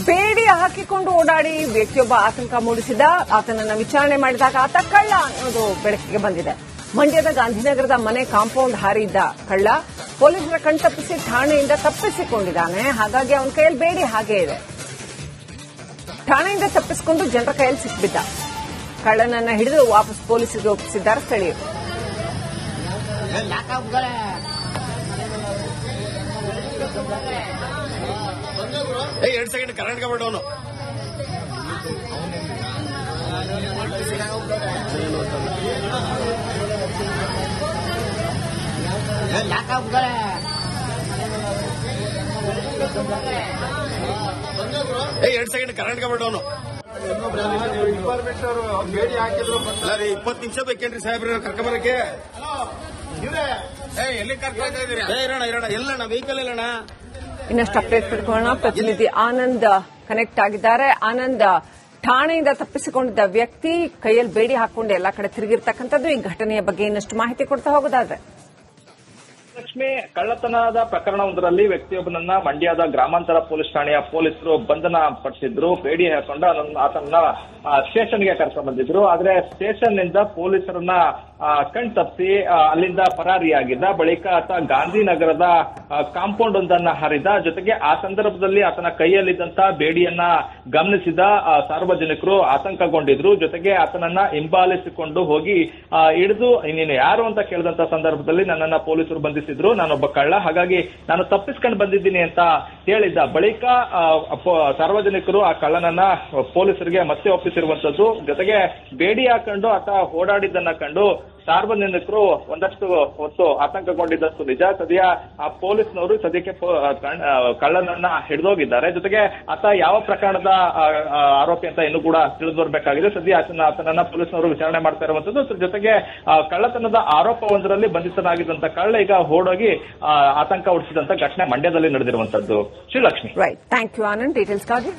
ಬೇಡಿ ಹಾಕಿಕೊಂಡು ಓಡಾಡಿ ವ್ಯಕ್ತಿಯೊಬ್ಬ ಆತಂಕ ಮೂಡಿಸಿದ. ಆತನನ್ನು ವಿಚಾರಣೆ ಮಾಡಿದಾಗ ಆತ ಕಳ್ಳ ಅನ್ನೋದು ಬೆಳಕಿಗೆ ಬಂದಿದೆ. ಮಂಡ್ಯದ ಗಾಂಧಿನಗರದ ಮನೆ ಕಾಂಪೌಂಡ್ ಹಾರಿದ್ದ ಕಳ್ಳ ಪೊಲೀಸರ ಕಣ್ತಪ್ಪಿಸಿ ಠಾಣೆಯಿಂದ ತಪ್ಪಿಸಿಕೊಂಡಿದ್ದಾನೆ. ಹಾಗಾಗಿ ಅವನ ಕೈಯಲ್ಲಿ ಬೇಡಿ ಹಾಗೆ ಇದೆ. ಠಾಣೆಯಿಂದ ತಪ್ಪಿಸಿಕೊಂಡು ಜನರ ಕೈಯಲ್ಲಿ ಸಿಕ್ಬಿದ್ದ. ಕಳ್ಳನನ್ನ ಹಿಡಿದು ವಾಪಸ್ ಪೊಲೀಸರಿಗೆ ಒಪ್ಪಿಸಿದ್ದಾರೆ ಸ್ಥಳೀಯರು. ಎರಡು ಸೆಕೆಂಡ್ ಕರ್ನಾಟಕ ಬಿಡೋನು ಎರಡು ಸೆಕೆಂಡ್ ಕರ್ನಾಟಕ ಬಿಡೋನು ಬೇಡಿ ಹಾಕಿದ್ರು 20 ನಿಮಿಷ ಬೇಕೇನ್ರಿ ಸಾಹೇಬ್ರ ಕರ್ಕೊಂಬರಕ್ಕೆ. ಎಲ್ಲಿ ಕರ್ಕೊಂಡ್ ಇರೋಣ ಎಲ್ಲಣ್ಣ ವೆಹಿಕಲ್ ಎಲ್ಲಣ್ಣ. ಇನ್ನಷ್ಟು ಅಪ್ಡೇಟ್ ಪಡ್ಕೊಳ್ಳೋಣ. ಪ್ರತಿನಿಧಿ ಆನಂದ್ ಕನೆಕ್ಟ್ ಆಗಿದ್ದಾರೆ. ಆನಂದ್, ಠಾಣೆಯಿಂದ ತಪ್ಪಿಸಿಕೊಂಡಿದ್ದ ವ್ಯಕ್ತಿ ಕೈಯಲ್ಲಿ ಬೇಡಿ ಹಾಕೊಂಡು ಎಲ್ಲಾ ಕಡೆ ತಿರುಗಿರ್ತಕ್ಕಂಥದ್ದು. ಈ ಘಟನೆಯ ಬಗ್ಗೆ ಇನ್ನಷ್ಟು ಮಾಹಿತಿ ಕೊಡ್ತಾ ಹೋಗೋದಾದ್ರೆ ಲಕ್ಷ್ಮಿ, ಕಳ್ಳತನದ ಪ್ರಕರಣವೊಂದರಲ್ಲಿ ವ್ಯಕ್ತಿಯೊಬ್ಬನನ್ನ ಮಂಡ್ಯದ ಗ್ರಾಮಾಂತರ ಪೊಲೀಸ್ ಠಾಣೆಯ ಪೊಲೀಸರು ಬಂಧನ ಪಡಿಸಿದ್ರು. ಬೇಡಿ ಹಾಕೊಂಡು ಆತನನ್ನ ಸ್ಟೇಷನ್ಗೆ ಕರ್ಕೊಂಡು ಬಂದಿದ್ರು. ಆದ್ರೆ ಸ್ಟೇಷನ್ ನಿಂದ ಪೊಲೀಸರನ್ನ ಕಣ್ ತಪ್ಪಿಸಿ ಅಲ್ಲಿಂದ ಪರಾರಿಯಾಗಿದ್ದ. ಬಳಿಕ ಆತ ಗಾಂಧಿನಗರದ ಕಾಂಪೌಂಡ್ ಒಂದನ್ನ ಹಾರಿದ. ಜೊತೆಗೆ ಆ ಸಂದರ್ಭದಲ್ಲಿ ಆತನ ಕೈಯಲ್ಲಿದ್ದಂತ ಬೇಡಿಯನ್ನ ಗಮನಿಸಿದ ಸಾರ್ವಜನಿಕರು ಆತಂಕಗೊಂಡಿದ್ರು. ಜೊತೆಗೆ ಆತನನ್ನ ಹಿಂಬಾಲಿಸಿಕೊಂಡು ಹೋಗಿ ಹಿಡಿದು ನೀನು ಯಾರು ಅಂತ ಕೇಳಿದಂತ ಸಂದರ್ಭದಲ್ಲಿ ನನ್ನನ್ನ ಪೊಲೀಸರು ಬಂಧಿಸಿದ್ರು, ನಾನೊಬ್ಬ ಕಳ್ಳ, ಹಾಗಾಗಿ ನಾನು ತಪ್ಪಿಸ್ಕೊಂಡು ಬಂದಿದ್ದೀನಿ ಅಂತ ಹೇಳಿದ್ದ. ಬಳಿಕ ಸಾರ್ವಜನಿಕರು ಆ ಕಳ್ಳನನ್ನ ಪೊಲೀಸರಿಗೆ ಮತ್ತೆ ಒಪ್ಪಿಸಿರುವಂತದ್ದು. ಜೊತೆಗೆ ಬೇಡಿ ಹಾಕೊಂಡು ಆತ ಓಡಾಡಿದ್ದನ್ನ ಕಂಡು ಸಾರ್ವಜನಿಕರು ಒಂದಷ್ಟು ಹೊತ್ತು ಆತಂಕಗೊಂಡಿದ್ದಷ್ಟು ನಿಜ. ಸದ್ಯ ಆ ಪೊಲೀಸ್ನವರು ಸದ್ಯಕ್ಕೆ ಕಳ್ಳನನ್ನ ಹಿಡಿದೋಗಿದ್ದಾರೆ. ಜೊತೆಗೆ ಆತ ಯಾವ ಪ್ರಕರಣದ ಆರೋಪಿ ಅಂತ ಇನ್ನೂ ಕೂಡ ತಿಳಿದು ಬರಬೇಕಾಗಿದೆ. ಸದ್ಯ ಆತನನ್ನ ಪೊಲೀಸ್ನವರು ವಿಚಾರಣೆ ಮಾಡ್ತಾ ಇರುವಂತದ್ದು. ಜೊತೆಗೆ ಕಳ್ಳತನದ ಆರೋಪವೊಂದರಲ್ಲಿ ಬಂಧಿತನಾಗಿದ್ದಂತ ಕಳ್ಳ ಈಗ ಓಡೋಗಿ ಆತಂಕ ಹುಟ್ಟಿಸಿದಂತ ಘಟನೆ ಮಂಡ್ಯದಲ್ಲಿ ನಡೆದಿರುವಂತದ್ದು. Srilakshmi. Right, thank you Anand ಡೀಟೇಲ್ಸ್ಗಾಗಿ.